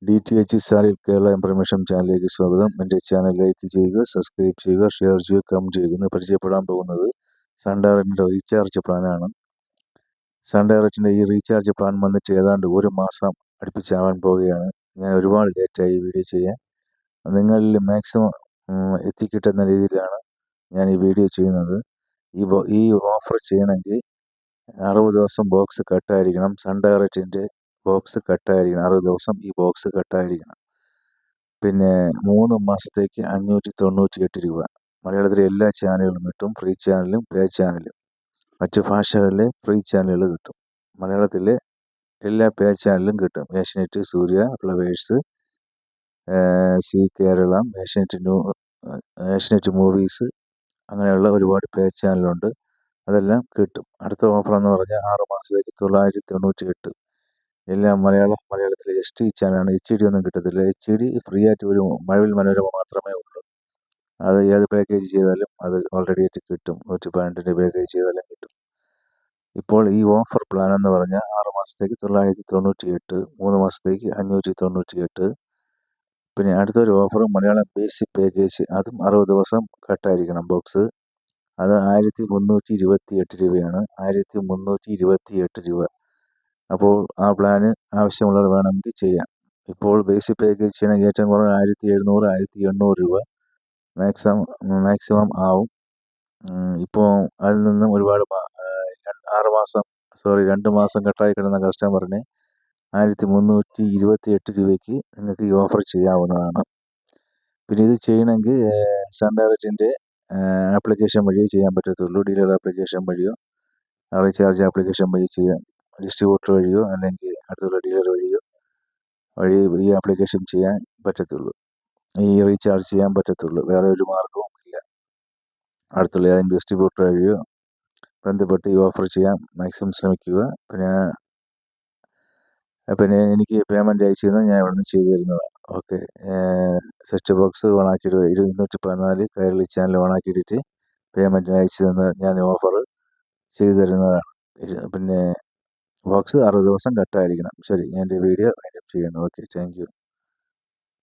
DTH Salil Kerala information ചാനലിലേക്ക് സ്വാഗതം. എൻ്റെ ചാനൽ ലൈക്ക് ചെയ്യുക, സബ്സ്ക്രൈബ് ചെയ്യുക, ഷെയർ ചെയ്യുക, കമൻറ്റ് ചെയ്യുക. ഇന്ന് പരിചയപ്പെടാൻ പോകുന്നത് സൺ ഡയറക്റ്റിൻ്റെ റീചാർജ് പ്ലാനാണ്. സൺ ഡയറക്റ്റിൻ്റെ ഈ റീചാർജ് പ്ലാൻ വന്നിട്ട് ഏതാണ്ട് ഒരു മാസം അടുപ്പിച്ചാവാൻ പോവുകയാണ്. ഞാൻ ഒരുപാട് ലേറ്റായി ഈ വീഡിയോ ചെയ്യാൻ. നിങ്ങളിൽ മാക്സിമം എത്തിക്കിട്ടുന്ന രീതിയിലാണ് ഞാൻ ഈ വീഡിയോ ചെയ്യുന്നത്. ഈ ഓഫർ ചെയ്യണമെങ്കിൽ 60 ദിവസം ബോക്സ് കട്ടായിരിക്കണം. സൺ ഡയറക്റ്റിൻ്റെ ബോക്സ് കട്ടായിരിക്കണം. 60 ദിവസം ഈ ബോക്സ് കട്ടായിരിക്കണം. പിന്നെ 3 മാസത്തേക്ക് 598 രൂപ. മലയാളത്തിലെ എല്ലാ ചാനലുകളും കിട്ടും. ഫ്രീ ചാനലും പേ ചാനലും. മറ്റ് ഭാഷകളിലെ ഫ്രീ ചാനലുകൾ കിട്ടും. മലയാളത്തിലെ എല്ലാ പേ ചാനലും കിട്ടും. ഏഷ്യാനെറ്റ്, സൂര്യ, ഫ്ലവേഴ്സ്, സി കേരളം, ഏഷ്യാനെറ്റ് മൂവീസ്, അങ്ങനെയുള്ള ഒരുപാട് പേ ചാനലുണ്ട്. അതെല്ലാം കിട്ടും. അടുത്ത ഓഫർ എന്ന് പറഞ്ഞാൽ 6 മാസത്തേക്ക് 998. എല്ലാം മലയാളത്തിലെ HD ചാനലാണ്. HD ഒന്നും കിട്ടത്തില്ല. HD ഫ്രീ ആയിട്ട് ഒരു മഴവിൽ മനോരമ മാത്രമേ ഉള്ളൂ. അത് ഏത് പാക്കേജ് ചെയ്താലും അത് ഓൾറെഡി ആയിട്ട് കിട്ടും. 112 പാക്കേജ് ചെയ്താലും കിട്ടും. ഇപ്പോൾ ഈ ഓഫർ പ്ലാൻ എന്ന് പറഞ്ഞാൽ 6 മാസത്തേക്ക് 998, 3 മാസത്തേക്ക് 598. പിന്നെ അടുത്തൊരു ഓഫർ മലയാളം ബേസിക് പാക്കേജ്, അതും 60 ദിവസം കട്ടായിരിക്കണം ബോക്സ്. അത് 1328 രൂപയാണ്. 1328 രൂപ. അപ്പോൾ ആ പ്ലാന് ആവശ്യമുള്ളവർ വേണമെങ്കിൽ ചെയ്യാം. ഇപ്പോൾ ബേസിക് പാക്കേജ് ചെയ്യണമെങ്കിൽ ഏറ്റവും കുറവ് 1700, 1800 രൂപ മാക്സിമം ആവും. ഇപ്പോൾ അതിൽ നിന്നും ഒരുപാട് 2 മാസം കട്ടായി കിടന്ന കസ്റ്റമറിന് 1328 രൂപയ്ക്ക് നിങ്ങൾക്ക് ഈ ഓഫർ ചെയ്യാവുന്നതാണ്. പിന്നെ ഇത് ചെയ്യണമെങ്കിൽ സൺ ഡയറക്റ്റിൻ്റെ ആപ്ലിക്കേഷൻ വഴിയേ ചെയ്യാൻ പറ്റത്തുള്ളൂ. ഡീലർ ആപ്ലിക്കേഷൻ വഴിയോ റീചാർജ് ആപ്ലിക്കേഷൻ വഴി ചെയ്യാം. ഡിസ്ട്രിബ്യൂട്ടർ വഴിയോ അല്ലെങ്കിൽ അടുത്തുള്ള ഡീലർ വഴി ഈ ആപ്ലിക്കേഷൻ ചെയ്യാൻ പറ്റത്തുള്ളൂ. ഈ റീചാർജ് ചെയ്യാൻ പറ്റത്തുള്ളൂ. വേറെ ഒരു മാർഗവും ഇല്ല. അടുത്തുള്ള ഏതെങ്കിലും ഡിസ്ട്രിബ്യൂട്ടർ വഴിയോ ബന്ധപ്പെട്ട് ഈ ഓഫർ ചെയ്യാൻ മാക്സിമം ശ്രമിക്കുക. പിന്നെ എനിക്ക് പേയ്മെൻറ്റ് അയച്ചു തന്നാൽ ഞാൻ ഇവിടെ നിന്ന് ചെയ്തു തരുന്നതാണ്. ഓക്കെ. സെറ്റ് ബോക്സ് ഓണാക്കിയിട്ട് 214 കൈരളി ചാനൽ ഓണാക്കിയിട്ട് പേയ്മെൻറ്റ് അയച്ചു തന്നാൽ ഞാൻ ഓഫർ ചെയ്തു തരുന്നതാണ്. പിന്നെ ബോക്സ് 60 ദിവസം കട്ടായിരിക്കണം. ശരി, ഞാൻ എൻ്റെ വീഡിയോ വൈൻഡപ്പ് ചെയ്യുന്നു. Okay, thank you.